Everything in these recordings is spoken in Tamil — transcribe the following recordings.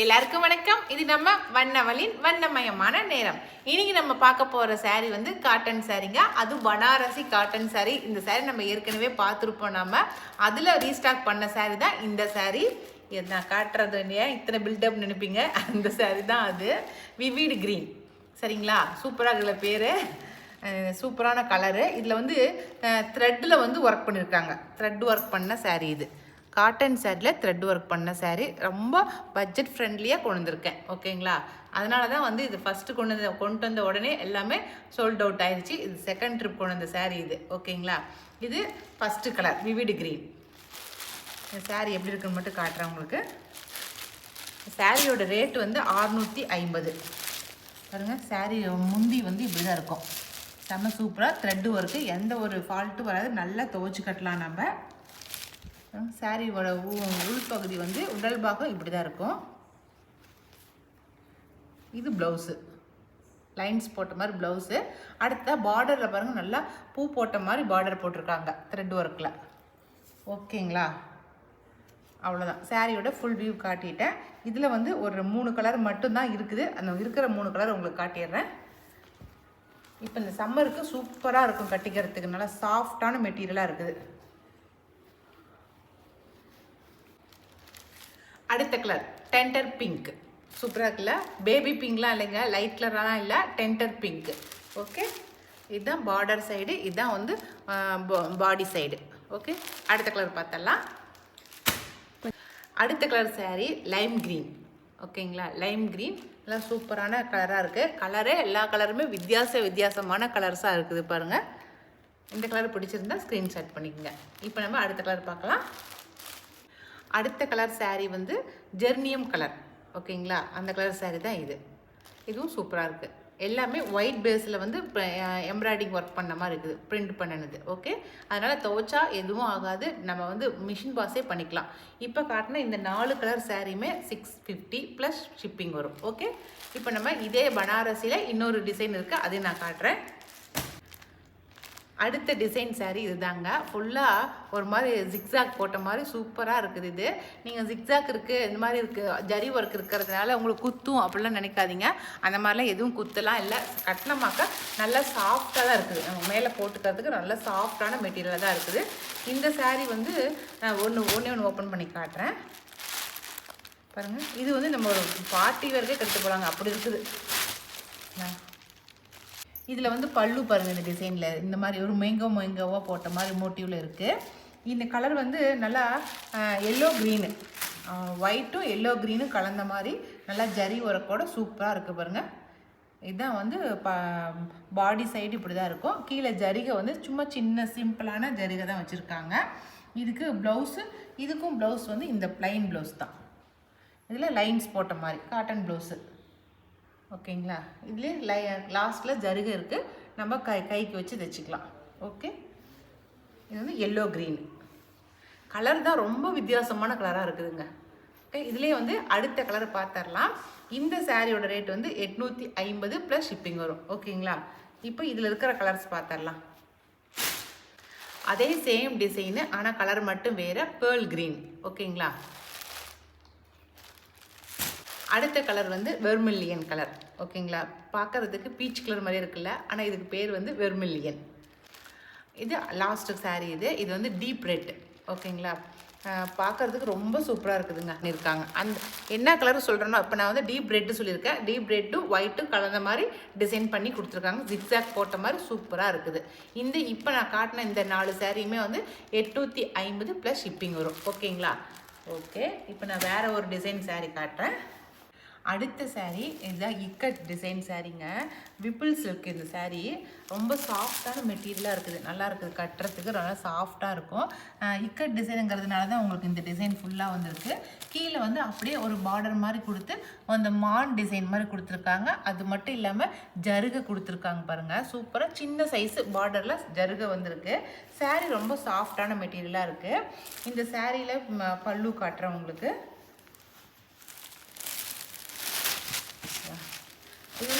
எல்லாருக்கும் வணக்கம். இது நம்ம வண்ணவளின் வண்ணமயமான நேரம். இன்னைக்கு நம்ம பார்க்க போற saree வந்து காட்டன் சாரீங்க. அது பனாரசி காட்டன் saree. இந்த saree நம்ம ஏற்கனவே பார்த்துருப்போம். நம்ம அதில் ரீஸ்டாக் பண்ண saree தான் இந்த saree. நான் காட்டுறது இல்லையா, இத்தனை பில்டப் நினைப்பீங்க. அந்த saree தான் அது. Vivid green. சரிங்களா? சூப்பராக இதில் பேர். சூப்பரான கலரு. இதில் வந்து த்ரெட்டில் வந்து ஒர்க் பண்ணியிருக்காங்க. த்ரெட் ஒர்க் பண்ண saree இது. காட்டன் சேரீயில் த்ரெட் ஒர்க் பண்ண saree. ரொம்ப பட்ஜெட் ஃப்ரெண்ட்லியாக கொண்டு வந்திருக்கேன். ஓகேங்களா? அதனால தான் வந்து இது ஃபஸ்ட்டு கொண்டு வந்த உடனே எல்லாமே சோல்ட் அவுட் ஆயிடுச்சு. இது செகண்ட் ட்ரிப் கொண்டு வந்த saree இது. ஓகேங்களா? இது ஃபஸ்ட்டு கலர் விவிட் கிரீன். இந்த saree எப்படி இருக்குன்னு மட்டும் காட்டுறேன் உங்களுக்கு. சாரியோட ரேட்டு வந்து 650. பாருங்கள், saree முந்தி வந்து இப்படி தான் இருக்கும். செம்ம சூப்பராக த்ரெட்டு ஒர்க்கு, எந்த ஒரு ஃபால்ட்டும் வராது. நல்லா துவச்சி கட்டலாம் நம்ம. சாரியோட உள்பகுதி வந்து உடல் பாகம் இப்படி தான் இருக்கும். இது ப்ளவுஸு, லைன்ஸ் போட்ட மாதிரி ப்ளவுஸு. அடுத்த பார்டரில் பாருங்கள், நல்லா பூ போட்ட மாதிரி பார்டர் போட்டிருக்காங்க த்ரெட் ஒர்க்கில். ஓகேங்களா? அவ்வளோதான். சாரியோட ஃபுல் வியூ காட்டிட்டேன். இதில் வந்து ஒரு 3 கலர் மட்டும்தான் இருக்குது. அந்த இருக்கிற 3 கலர் உங்களுக்கு காட்டிடுறேன். இப்போ இந்த சம்மருக்கு சூப்பராக இருக்கும் கட்டிக்கிறதுக்கு. நல்லா சாஃப்டான மெட்டீரியலாக இருக்குது. அடுத்த கலர் டெண்டர் பிங்க். சூப்பராக இருக்குல்ல? பேபி பிங்க்லாம் இல்லைங்க, லைட் கலராலாம் இல்லை, டெண்டர் பிங்க். ஓகே, இதுதான் பார்டர் சைடு, இதுதான் வந்து பாடி சைடு. ஓகே, அடுத்த கலர் பார்த்தலாம். அடுத்த கலர் saree லைம் க்ரீன். ஓகேங்களா? லைம் க்ரீன் நல்லா சூப்பரான கலராக இருக்குது. கலரே எல்லா கலருமே வித்தியாசமான கலர்ஸாக இருக்குது பாருங்கள். இந்த கலர் பிடிச்சிருந்தா ஸ்க்ரீன்ஷாட் பண்ணிக்கோங்க. இப்போ நம்ம அடுத்த கலர் பார்க்கலாம். அடுத்த கலர் saree வந்து ஜெர்னியம் கலர். ஓகேங்களா? அந்த கலர் saree தான் இது. இதுவும் சூப்பராக இருக்குது. எல்லாமே ஒயிட் பேஸில் வந்து எம்ப்ராய்டிங் ஒர்க் பண்ண மாதிரி இருக்குது, பிரிண்ட் பண்ணினது. ஓகே, அதனால் துவைச்சா எதுவும் ஆகாது. நம்ம வந்து மிஷின் வாஷே பண்ணிக்கலாம். இப்போ காட்டின இந்த 4 கலர் சாரியுமே 650 ப்ளஸ் ஷிப்பிங் வரும். ஓகே, இப்போ நம்ம இதே பனாரசியில் இன்னொரு டிசைன் இருக்குது, அதையும் நான் காட்டுறேன். அடுத்த டிசைன் saree இதுதாங்க. ஃபுல்லாக ஒரு மாதிரி ஜிக்ஸாக் போட்ட மாதிரி சூப்பராக இருக்குது. இது நீங்கள் ஜிக்ஸாக் இருக்குது, இந்த மாதிரி இருக்குது, ஜரி ஒர்க் இருக்கிறதுனால உங்களுக்கு குத்தும் அப்படிலாம் நினைக்காதீங்க. அந்த மாதிரிலாம் எதுவும் குத்தலாம் இல்லை. கட்டினமாக்க நல்லா சாஃப்டாக தான் இருக்குது. நம்ம மேலே போட்டுக்கிறதுக்கு நல்லா சாஃப்டான மெட்டீரியலாக தான் இருக்குது. இந்த saree வந்து நான் ஒன்று ஓப்பன் பண்ணி காட்டுறேன் பாருங்கள். இது வந்து நம்ம ஒரு பார்ட்டி வேர்க்கே கட்டு போகலாங்க, அப்படி இருக்குது. இதில் வந்து பல்லு பாருங்கள், இந்த டிசைனில் இந்த மாதிரி ஒரு மேங்கோவாக போட்ட மாதிரி மோட்டிவில் இருக்குது. இந்த கலர் வந்து நல்லா எல்லோ க்ரீனு, ஒயிட்டும் எல்லோ க்ரீனும் கலந்த மாதிரி நல்லா ஜரி ஒர்க்கோட சூப்பராக இருக்குது பாருங்கள். இதுதான் வந்து பாடி சைடு இப்படி தான் இருக்கும். கீழே ஜரிகை வந்து சும்மா சின்ன சிம்பிளான ஜரிகை தான் வச்சுருக்காங்க. இதுக்கு ப்ளவுஸு, இதுக்கும் ப்ளவுஸ் வந்து இந்த ப்ளைன் ப்ளவுஸ் தான். இதில் லைன்ஸ் போட்ட மாதிரி காட்டன் ப்ளவுஸு. ஓகேங்களா? இதுலேயே லாஸ்ட்டில் ஜருகை இருக்குது, நம்ம கைக்கு வச்சு தைச்சிக்கலாம். ஓகே, இது வந்து எல்லோ க்ரீன் கலர் தான், ரொம்ப வித்தியாசமான கலராக இருக்குதுங்க. ஓகே, இதுலேயே வந்து அடுத்த கலர் பார்த்துடலாம். இந்த சாரியோட ரேட் வந்து 850 ப்ளஸ் ஷிப்பிங் வரும். ஓகேங்களா? இப்போ இதில் இருக்கிற கலர்ஸ் பார்த்துடலாம். அதே சேம் டிசைனு, ஆனால் கலர் மட்டும் வேறு, பேர்ல் க்ரீன். ஓகேங்களா? அடுத்த கலர் வந்து வெர்மில்லியன் கலர். ஓகேங்களா? பார்க்குறதுக்கு பீச் கலர் மாதிரி இருக்குல்ல, ஆனால் இதுக்கு பேர் வந்து வெர்மில்லியன். இது லாஸ்ட்டு saree. இது வந்து டீப் ரெட். ஓகேங்களா? பார்க்குறதுக்கு ரொம்ப சூப்பராக இருக்குதுங்க இருக்காங்க. அந்த என்ன கலர் சொல்கிறேன்னா, இப்போ நான் வந்து டீப் ரெட்டு சொல்லியிருக்கேன். டீப் ரெட்டும் ஒயிட்டும் கலந்த மாதிரி டிசைன் பண்ணி கொடுத்துருக்காங்க. ஜிக்ஸாக் போட்ட மாதிரி சூப்பராக இருக்குது. இப்போ நான் காட்டின இந்த 4 சாரியுமே வந்து 850 ப்ளஸ் ஷிப்பிங் வரும். ஓகேங்களா? ஓகே, இப்போ நான் வேறு ஒரு டிசைன் saree காட்டுறேன். அடுத்த saree இதுதான் இக்கட் டிசைன் சாரீங்க. விப்பிள்ஸ் இருக்குது இந்த saree. ரொம்ப சாஃப்டான மெட்டீரியலாக இருக்குது, நல்லா இருக்குது, கட்டுறதுக்கு நல்லா சாஃப்டாக இருக்கும். இக்கட் டிசைனுங்கிறதுனால தான் உங்களுக்கு இந்த டிசைன் ஃபுல்லாக வந்திருக்கு. கீழே வந்து அப்படியே ஒரு பார்டர் மாதிரி கொடுத்து அந்த மான் டிசைன் மாதிரி கொடுத்துருக்காங்க. அது மட்டும் இல்லாமல் ஜருகை கொடுத்துருக்காங்க பாருங்கள். சூப்பராக சின்ன சைஸு பார்டரில் ஜருகை வந்திருக்கு. saree ரொம்ப சாஃப்டான மெட்டீரியலாக இருக்குது. இந்த சாரியில் பல்லு காட்டுறேன் உங்களுக்கு. இது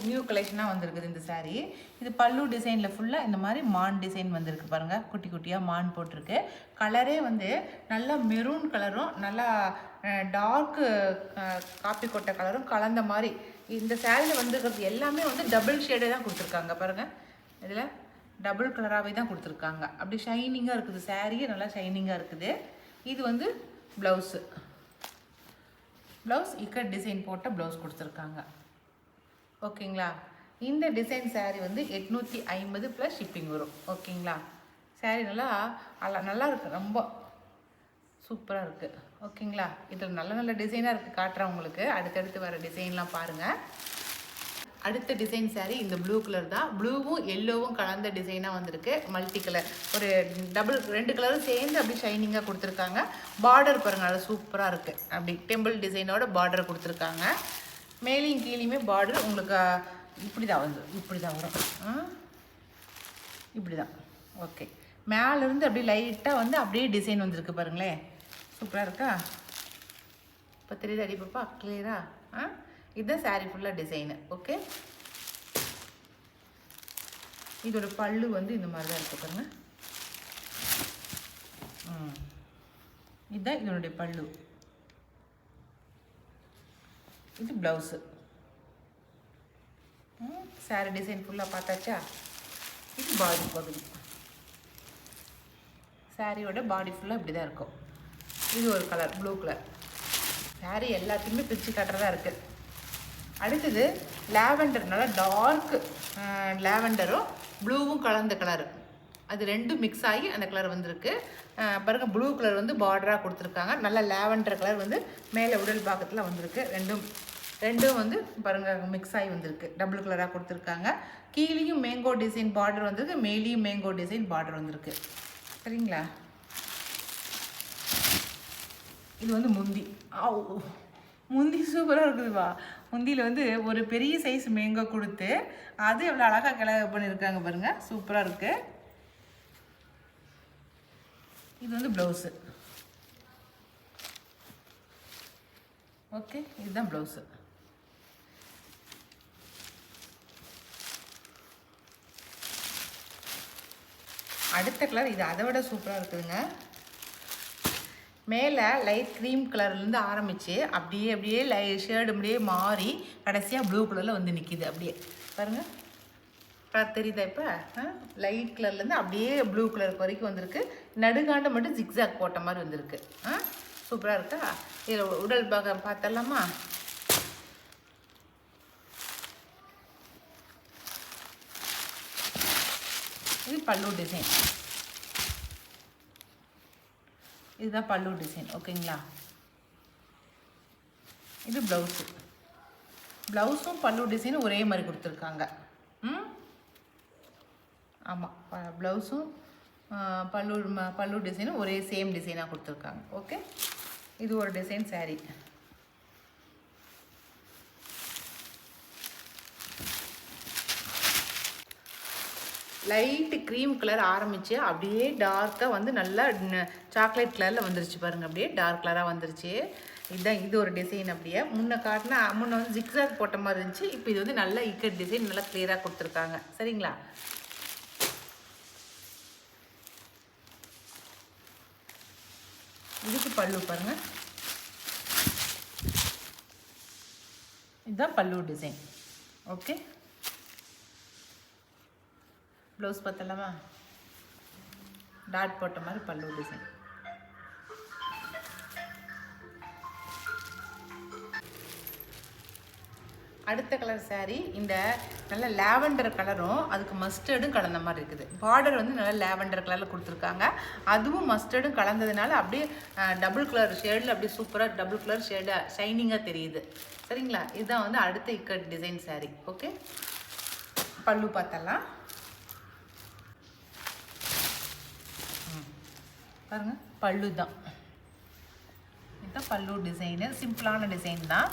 நியூ கலெக்ஷனாக வந்திருக்குது இந்த saree. இது பல்லு டிசைனில் ஃபுல்லாக இந்த மாதிரி மான் டிசைன் வந்திருக்கு பாருங்கள். குட்டி குட்டியாக மான் போட்டிருக்கு. கலரே வந்து நல்லா மெரூன் கலரும் நல்லா டார்க்கு காப்பி கொட்டை கலரும் கலந்த மாதிரி இந்த சேரீயில் வந்துருக்கிறது எல்லாமே வந்து டபுள் ஷேடே தான் கொடுத்துருக்காங்க பாருங்கள். இதில் டபுள் கலராகவே தான் கொடுத்துருக்காங்க. அப்படி ஷைனிங்காக இருக்குது, சேரீயே நல்லா ஷைனிங்காக இருக்குது. இது வந்து ப்ளவுஸு, ப்ளவுஸ் இக்கட் டிசைன் போட்ட ப்ளவுஸ் கொடுத்துருக்காங்க. ஓகேங்களா. இந்த டிசைன் சேரீ வந்து 850 ப்ளஸ் ஷிப்பிங் வரும். ஓகேங்களா. சேரீ நல்லா இருக்குது, ரொம்ப சூப்பராக இருக்குது. ஓகேங்களா. இதில் நல்ல நல்ல டிசைனாக இருக்குது, காட்டுறேன் உங்களுக்கு. அடுத்தடுத்து வர டிசைன்லாம் பாருங்கள். அடுத்த டிசைன் சேரீ இந்த ப்ளூ கலர் தான். ப்ளூவும் எல்லோவும் கலந்த டிசைனாக வந்திருக்கு. மல்டி கலர் ஒரு ரெண்டு கலரும் சேர்ந்து அப்படி ஷைனிங்காக கொடுத்துருக்காங்க. பார்டர் பாருங்கள், அது சூப்பராக இருக்குது. அப்படி டெம்பிள் டிசைனோட பார்டர் கொடுத்துருக்காங்க. மேலேயும் கீழேயுமே பார்டர் உங்களுக்கு இப்படி தான் வந்து இப்படி தான் வரும், இப்படி தான். ஓகே. மேலேருந்து அப்படியே லைட்டாக வந்து அப்படியே டிசைன் வந்திருக்கு பாருங்களேன், சூப்பராக இருக்கா. இப்போ தெரியுது அடி பாப்பா கிளியரா? இதுதான் சாரீ ஃபுல்லாக டிசைனு. ஓகே. இதோட பல்லு வந்து இந்த மாதிரி தான் இருக்குது பாருங்க. இதுதான் இதனுடைய பல்லு. இது ப்ளவுஸு. சாரீ டிசைன் ஃபுல்லாக பார்த்தாச்சா. இது பாடி பகுதி. சாரியோட பாடி ஃபுல்லாக இப்படி தான் இருக்கும். இது ஒரு கலர், ப்ளூ கலர். சாரீ எல்லாத்தையுமே பிரித்து காட்டுறதா இருக்குது. அடுத்தது லாவெண்டர், நல்லா டார்க்கு லாவெண்டரும் ப்ளூவும் கலந்த கலரு, அது ரெண்டும் மிக்ஸ் ஆகி அந்த கலர் வந்திருக்கு பாருங்கள். ப்ளூ கலர் வந்து பார்டராக கொடுத்துருக்காங்க. நல்லா லாவெண்டர் கலர் வந்து மேலே உடல் பாகத்தில் வந்திருக்கு. ரெண்டும் வந்து பாருங்கள் மிக்ஸ் ஆகி வந்திருக்கு, டபுள் கலராக கொடுத்துருக்காங்க. கீழேயும் மேங்கோ டிசைன் பார்டர் வந்திருக்கு, மேலேயும் மேங்கோ டிசைன் பார்டர் வந்திருக்கு. சரிங்களா. இது வந்து முந்தி சூப்பராக இருக்குதுவா. முந்தியில் வந்து ஒரு பெரிய சைஸ் மேங்கோ கொடுத்து அது எவ்வளோ அழகாக கிளம்ப பண்ணியிருக்காங்க பாருங்கள், சூப்பராக இருக்குது. இது வந்து ப்ளவுஸு. ஓகே, இதுதான் ப்ளவுஸு. அடுத்த கலர் இது அதை விட சூப்பராக இருக்குதுங்க. மேலே லைட் க்ரீம் கலர்லேருந்து ஆரம்பித்து அப்படியே ஷேடு அப்படியே மாறி கடைசியாக ப்ளூ கலரில் வந்து நிற்கிது. அப்படியே பாருங்கள், தெரியுதா? இப்போ லைட் கலர்லேருந்து அப்படியே ப்ளூ கலர் வரைக்கும் வந்திருக்கு. நடுகாண்டை மட்டும் ஜிக்ஸாக் போட்ட மாதிரி வந்திருக்கு. சூப்பராக இருக்கா. இதில் உடல் பாகம் பார்த்தலாமா. இது பல்லு டிசைன், இதுதான் பல்லு டிசைன். ஓகேங்களா. இது ப்ளவுஸு. ப்ளவுஸும் பல்லு டிசைனும் ஒரே மாதிரி கொடுத்துருக்காங்க. ஆமாம், ப்ளவுஸும் பல்லு டிசைனும் ஒரே சேம் டிசைனாக கொடுத்துருக்காங்க. ஓகே. இது ஒரு design sari. Light cream colour ஆரம்பித்து அப்படியே டார்க்காக வந்து நல்லா சாக்லேட் கலரில் வந்துருச்சு பாருங்கள். அப்படியே டார்க் கலராக வந்துருச்சு. இதுதான் இது ஒரு டிசைன். அப்படியே முன்ன வந்து ஜிக்ஸாக் போட்ட மாதிரி இருந்துச்சு. இப்போ இது வந்து நல்லா இக்கட் டிசைன் நல்லா கிளியராக கொடுத்துருக்காங்க. சரிங்களா. இதுக்கு பல்லு பாருங்கள், இதுதான் பல்லு டிசைன். ஓகே. ப்ளவுஸ் பார்த்தலாமா, டாட் போட்ட மாதிரி பல்லு டிசைன். அடுத்த கலர் சாரீ இந்த நல்ல லாவெண்டர் கலரும் அதுக்கு மஸ்டர்டும் கலந்த மாதிரி இருக்குது. பார்டர் வந்து நல்லா லாவெண்டர் கலரில் கொடுத்துருக்காங்க. அதுவும் மஸ்டர்டும் கலந்ததுனால அப்படியே டபுள் கலர் ஷேடில் அப்படியே சூப்பராக டபுள் கலர் ஷேடாக ஷைனிங்காக தெரியுது. சரிங்களா. இதுதான் வந்து அடுத்த இக்கட் டிசைன் சாரீ. ஓகே. பல்லு பார்த்தலாம் பாருங்கள், பல்லு தான். இதுதான் பல்லு டிசைனு, சிம்பிளான டிசைன் தான்.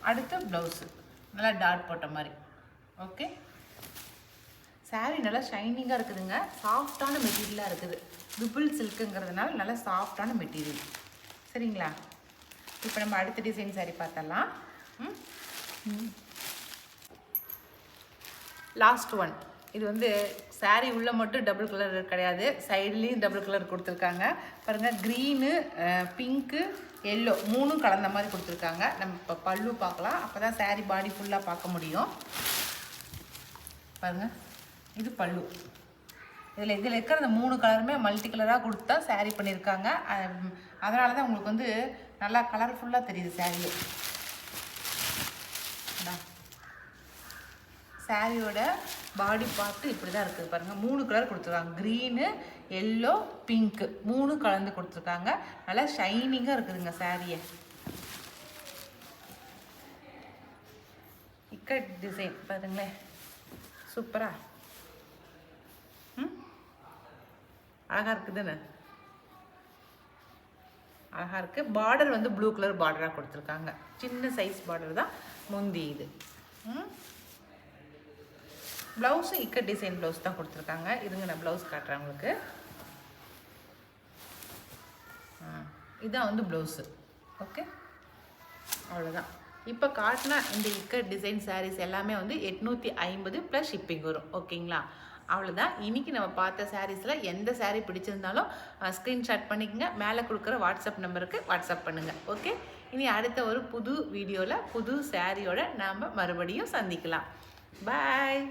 அடுத்து ப்ளவுஸு நல்லா டாட் போட்ட மாதிரி. ஓகே. சாரீ நல்லா ஷைனிங்காக இருக்குதுங்க. சாஃப்டான மெட்டீரியலாக இருக்குது. ட்ரிபிள் சில்க்குங்கிறதுனால நல்லா சாஃப்டான மெட்டீரியல். சரிங்களா. இப்போ நம்ம அடுத்த டிசைன் சாரீ பார்த்தலாம். லாஸ்ட் ஒன் இது வந்து saree உள்ள மட்டும் டபுள் கலர் கிடையாது, சைடுலேயும் டபுள் கலர் கொடுத்துருக்காங்க பாருங்கள். க்ரீனு, பிங்க்கு, எல்லோ மூணும் கலந்த மாதிரி கொடுத்துருக்காங்க. நம்ம இப்போ பல்லு பார்க்கலாம், அப்போ தான் saree பாடி ஃபுல்லாக பார்க்க முடியும். பாருங்கள், இது பல்லு. இதில் இருக்கிற அந்த 3 கலருமே மல்டி கலராக கொடுத்து தான் saree பண்ணியிருக்காங்க. அதனால தான் உங்களுக்கு வந்து நல்லா கலர்ஃபுல்லாக தெரியுது saree. சாரியோட பாடி பார்ட்டு இப்படி தான் இருக்குது பாருங்கள். 3 கலர் கொடுத்துருக்காங்க, க்ரீனு, எல்லோ, பிங்க்கு 3 கலந்து கொடுத்துருக்காங்க. நல்லா ஷைனிங்காக இருக்குதுங்க சாரியை. இக்கட் டிசைன் பாருங்களேன், சூப்பரா அழகாக இருக்குதுன்னு, அழகாக இருக்குது. பார்டர் வந்து ப்ளூ கலர் பார்டராக கொடுத்துருக்காங்க, சின்ன சைஸ் பார்டர் தான் முந்தி. இது ப்ளவுஸு இக்கட் டிசைன் ப்ளவுஸ் தான் கொடுத்துருக்காங்க. இதுங்க நான் ப்ளவுஸ் காட்டுறேன் உங்களுக்கு. இதுதான் வந்து ப்ளவுஸு. ஓகே, அவ்வளோதான். இப்போ காட்டினா இந்த இக்கட் டிசைன் சாரீஸ் எல்லாமே வந்து 850 ப்ளஸ் ஷிப்பிங் வரும். ஓகேங்களா, அவ்வளோதான். இன்றைக்கி நம்ம பார்த்த சாரீஸில் எந்த சாரீ பிடிச்சிருந்தாலும் ஸ்க்ரீன்ஷாட் பண்ணிக்கங்க, மேலே கொடுக்குற வாட்ஸ்அப் நம்பருக்கு வாட்ஸ்அப் பண்ணுங்கள். ஓகே, இனி அடுத்த ஒரு புது வீடியோவில் புது சாரியோட நாம் மறுபடியும் சந்திக்கலாம். பாய்.